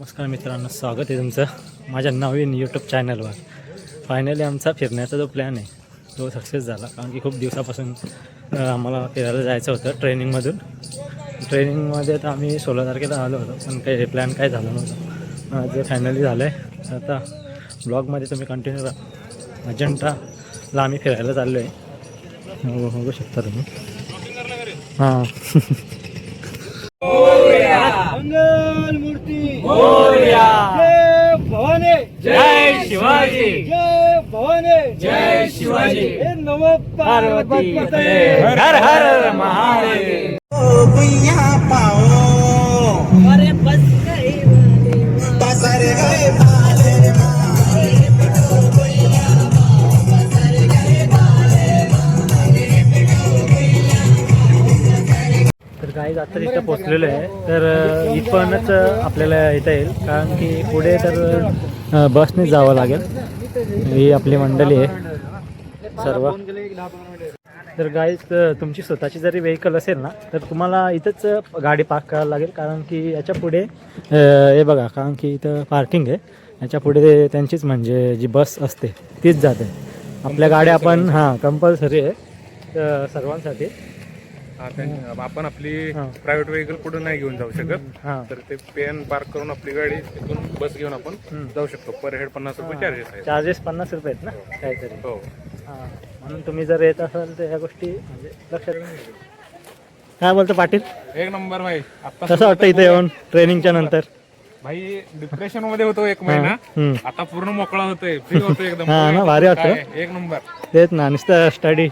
नमस्कार मित्रांनो, स्वागत आहे तुमचं माझ्या नवीन यूट्यूब चॅनलवर. फायनली आमचा फिरण्याचा जो प्लॅन आहे तो सक्सेस झाला, कारण की खूप दिवसापासून आम्हाला फिरायला जायचं होतं ट्रेनिंगमध्ये. तर आम्ही 16 तारखेला आलो होतो, पण काही प्लॅन काय झालं नव्हतं. आज फायनली झालं आहे. आता ब्लॉगमध्ये तुम्ही कंटिन्यू राहा. अजंठाला आम्ही फिरायला चाललो आहे, बघू शकता तुम्ही. हां मंगल मूर्ती मोरया. जय भवानी जय शिवाजी. जय भवानी जय शिवाजी. हे नमो पार्वती हर हर महादेव. अरे बस तर काही आता तिथं पोचलेलं आहे. तर इथपर्यंतच आपल्याला येता येईल, कारण की पुढे तर बसनेच जावं लागेल. ही आपली मंडळी आहे सर्व. तर गाईज तुमची स्वतःची जरी व्हेकल असेल ना, तर तुम्हाला इथंच गाडी पार्क करायला लागेल, कारण की याच्या पुढे हे बघा, कारण की इथं पार्किंग आहे. याच्या पुढे त्यांचीच म्हणजे जी बस असते तीच जाते. आपल्या गाड्या आपण कंपल्सरी आहे सर्वांसाठी. आपण आपली प्रायव्हेट व्हेकल पुढे नाही घेऊन जाऊ शकत. तर ते पेन पार्क करून आपली गाडी तिथून बस घेऊन आपण जाऊ शकतो. पर हेड 50 रुपये चार्जेस आहेत. चार्जेस 50 रुपये आहेत ना काहीतरी. हो, म्हणून तुम्ही जर येत असाल तर ह्या गोष्टी म्हणजे लक्षात घ्या. काय बोलतो पाटील, एक नंबर भाई. आता कसं वाटतं इथे येऊन ट्रेनिंगच्या नंतर? भाई डिप्रेशन मध्ये होतो एक महिना, आता पूर्ण मोकळा होतोय, फ्री होतोय एकदम. हा ना, भारी वाटतं. एक नंबर. तेच ना, नुसतं स्टडी.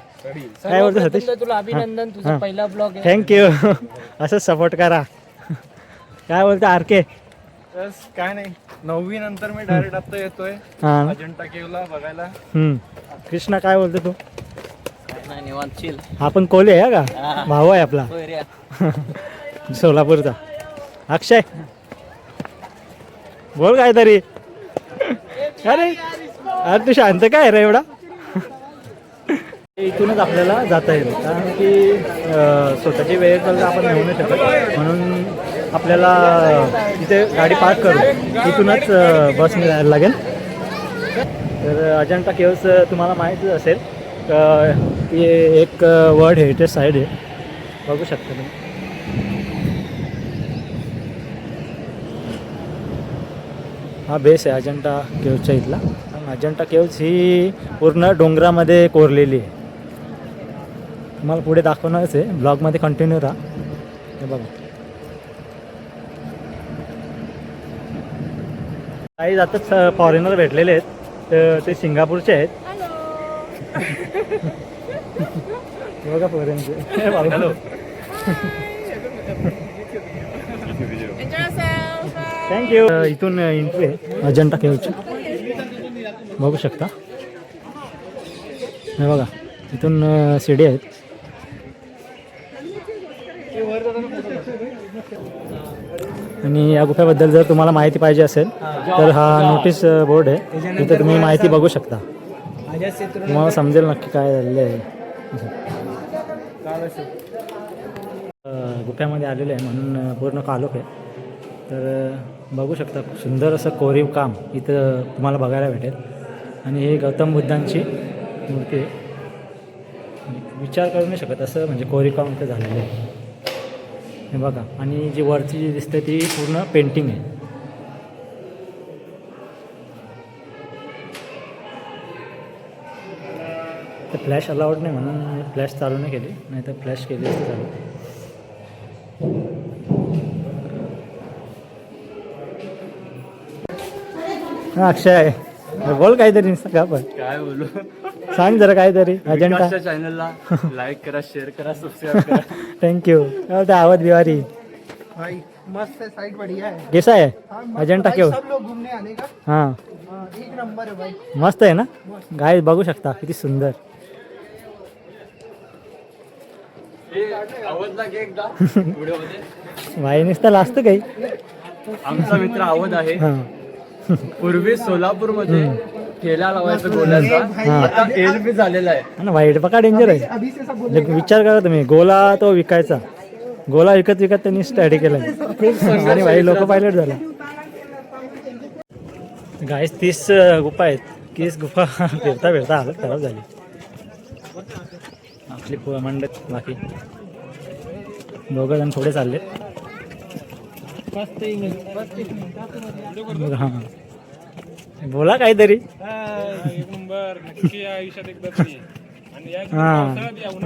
काय बोलतो सतीश? तुला अभिनंदन, तुझा पहिला ब्लॉग आहे. थँक्यू. असंच सपोर्ट करा. काय बोलतो आर के? बस काय नाही, 9वी नंतर मी डायरेक्ट आता येतोय हां. अजंठा केवला बघायला. कृष्णा काय बोलतो तू? नाही निवांत चिल. आपण कोले आहे का? भाऊ आहे आपला सोलापूरचा. अक्षय बोल काहीतरी. अरे अरे तू शांत काय रे एवढा? इथूनच आपल्याला जाता येईल, कारण की स्वतःची व्हेकल आपण घेऊ नाही शकत. म्हणून आपल्याला इथे गाडी पार्क करून इथूनच बसने जायला लागेल. तर अजंठा केव्स तुम्हाला माहितीच असेल, ती एक वर्ल्ड हेरिटेज साईट आहे. बघू शकता तुम्ही. हा बेस आहे अजंठा केव्सच्या इथला. अजंठा केव्स ही पूर्ण डोंगरामध्ये कोरलेली आहे. तुम्हाला पुढे दाखवणारच आहे, ब्लॉगमध्ये कंटिन्यू राहा. हे बघा, काही आताच फॉरेनर भेटलेले आहेत, तर ते सिंगापूरचे आहेत. बघा फॉरेनचे. हॅलो. थँक्यू. इथून एंट्री आहे अजंठा केव्हची, बघू शकता. हे बघा, इथून शिडी आहेत. आणि या गुफेबद्दल जर तुम्हाला माहिती पाहिजे असेल तर हा नोटीस बोर्ड आहे, तिथे तुम्ही माहिती बघू शकता. तुम्हाला समजेल नक्की काय झालेलं आहे. गुफ्यामध्ये आलेलं आहे म्हणून पूर्ण कालोख आहे. तर बघू शकता, खूप सुंदर असं कोरीव काम इथं तुम्हाला बघायला भेटेल. आणि हे गौतम बुद्धांची मूर्ती आहे. विचार करू नाही शकत असं म्हणजे कोरीव काम इथं झालेलं आहे. हे बघा, आणि जी वरची जी दिसते ती पूर्ण पेंटिंग आहे. तर फ्लॅश अलाउड नाही म्हणून फ्लॅश चालू नाही केली, नाही तर फ्लॅश केली असते चालू. अक्षय बोल काहीतरी का पण काय बोलू, सांग जरा काहीतरी. अजंठा चॅनलला लाईक करा, शेअर करा, सबस्क्राईब करा. थँक्यू. काय बोलते आवध बिहारी? भाई मस्त है, साइड बढ़िया है. कैसा है अजंठा केव्ह? सब लोग घूमने आने का. हां, एक नंबर है भाई. मस्त आहे ना गाईज, बघू शकता किती सुंदर. भाई नुसतं लाजतं काही. आमचा मित्र अवध आहे. हां पूर्वी सोलापूरमध्ये ठेला लावायचा गोल्याचा, आता एलबी झालेला आहे. ना, वाईट बघा डेंजर आहे. अभी से सब बोल म्हणजे विचार करा तुम्ही, गोला तो विकायचा, गोला विकत विकत त्यांनी स्टडी केलाय आणि भाई लोक पायलट झाला. गाईस 30 गुफा आहेत. 30 गुफा फिरता फिरता हालत खराब झाली आपली मंडत. बाकी दोघं जण थोडे चालले. हां बोला काहीतरी. हा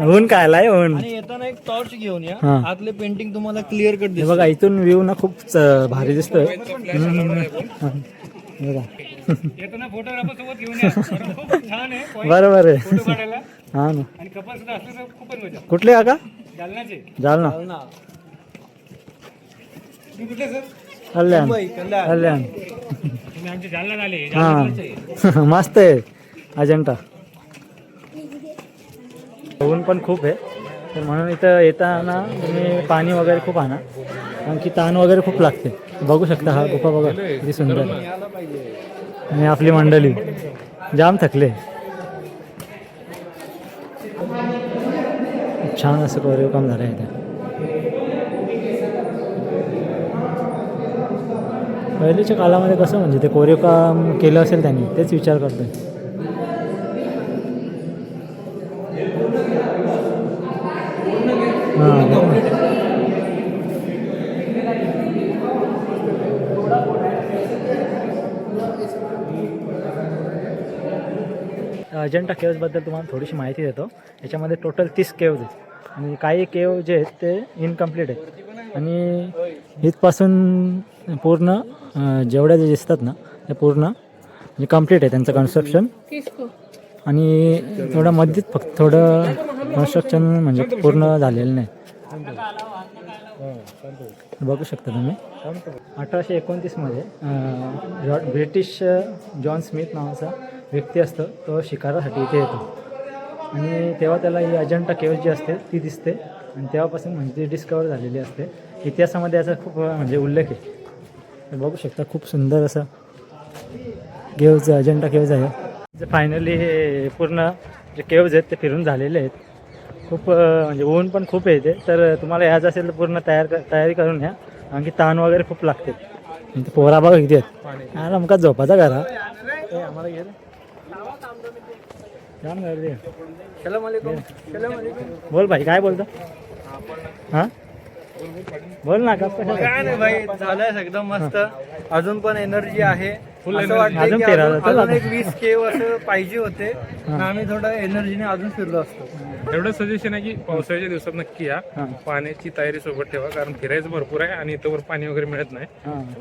ऊन काय आलाय ऊन. आणि येताना एक टॉर्च घेऊन या. हा. आतले पेंटिंग तुम्हाला क्लिअर कट हे बघा इथून व्ह्यू ना खूप भारी दिसतोय. बघा येताना फोटोग्राफर सोबत घेऊन या. खूप छान आहे बरोबर आहे. फोटो काढायला हा ना. आणि कपल सुद्धा असले तर खूपच मजा. कुठले काका? जालनाचे. जालना. तुम्ही कुठले सर? कल्याण. कल्याण. कल्याण. तुम्ही आमचे जालना झाले. हा मस्त आहे अजंठा. ऊन पण खूप आहे तर म्हणून इथं येताना तुम्ही पाणी वगैरे खूप आणा कारण की ताण वगैरे खूप लागते. बघू शकता हा गुफा बघा किती सुंदर आहे. आणि आपली मंडळी जाम थकले. छान असं कोरीव काम झालं आहे इथे. पहिलीच्या काळामध्ये कसं म्हणजे ते कोरीव काम केलं असेल त्यांनी तेच विचार करतोय. अजंठा केव्जबद्दल तुम्हाला थोडीशी माहिती देतो. याच्यामध्ये टोटल 30 केव्ज आहेत आणि काही केव जे आहेत ते इनकम्प्लीट आहेत आणि इथपासून पूर्ण जेवढ्या जे दिसतात ना ते पूर्ण म्हणजे कम्प्लीट आहे त्यांचं कन्स्ट्रक्शन. आणि थोडं मध्येच फक्त थोडं कन्स्ट्रक्शन म्हणजे पूर्ण झालेलं नाही. बघू शकता तुम्ही 1829 मध्ये ब्रिटिश जॉन स्मिथ नावाचा व्यक्ती असतो तो शिकारासाठी इथे येतो आणि तेव्हा त्याला ही अजंठा केव्ज जी असते ती दिसते आणि तेव्हापासून म्हणजे ती डिस्कवर झालेली असते. इतिहासामध्ये याचा खूप म्हणजे उल्लेख आहे. बघू शकता खूप सुंदर असं केव्ज अजंठा केव्ज आहे. फायनली हे पूर्ण जे केव्ज आहेत ते फिरून झालेले आहेत. खूप म्हणजे ऊन पण खूप येते तर तुम्हाला यायचं असेल तर पूर्ण तयारी करून या कारण की ताण वगैरे खूप लागते. पोरा बघा किती आहेत. हा नमका झोपाचा घरा आम्हाला घे छान गर्दी आहे. बोल भाई काय बोलतो. हां बोल ना कसं काय नाही भाई झालंय एकदम मस्त. अजून पण एनर्जी आहे. असं वाटतं अजून की फिरायला अजून एक 20 केव असं पाहिजे होते. आम्ही थोडं एनर्जीने अजून फिरलो असतो. एवढं सजेशन आहे की पावसाळ्याच्या दिवसात नक्की या. पाण्याची तयारी सोबत ठेवा कारण फिरायचं भरपूर आहे आणि इथं पाणी वगैरे मिळत नाही.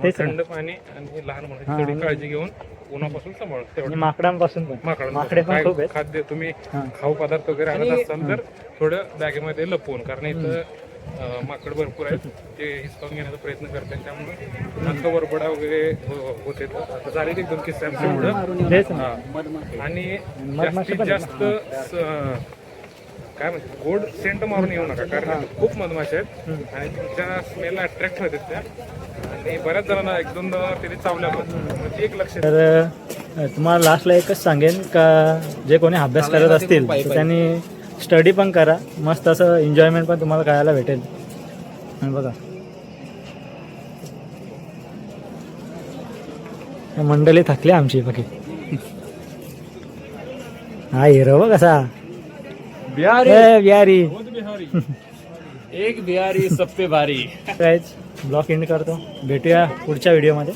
तेच थंड पाणी आणि लहान मुलांची तेवढी काळजी घेऊन उन्हापासून सांभाळ. तेवढं माकडांपासून पण माकडे पण खूप आहेत. खाद्य तुम्ही खाऊ पदार्थ वगैरे आणत असाल तर थोडं बॅगेमध्ये लपवून कारण इथं माकड भरपूर आहेत ते हिसकावून घेण्याचा प्रयत्न करतात त्यामुळे नाक वरबडा वगैरे होते. आता झाले एक दोन किस्से आमच्याकडं. आणि जास्तीत जास्त काय म्हणते गोड सेंट मारून येऊ नका कारण खूप मधमाशा आहेत आणि तुमच्या स्मेलला अट्रॅक्ट होतात त्या आणि बऱ्याच जणांना एक दोनदा तरी चावल्या पण म्हणजे एक लक्ष. तर तुम्हाला लास्टला एकच सांगेन का जे कोणी अभ्यास करत असतील तर त्यांनी स्टडी पण करा. मस्त असं एन्जॉयमेंट पण तुम्हाला करायला भेटेल. आणि बघा मंडळी थकली आमची बाकी. हा हिरो बघ कसा बिहारी एक बिहारी सब पे भारी. ब्लॉग एंड करतो. भेटूया पुढच्या व्हिडिओमध्ये.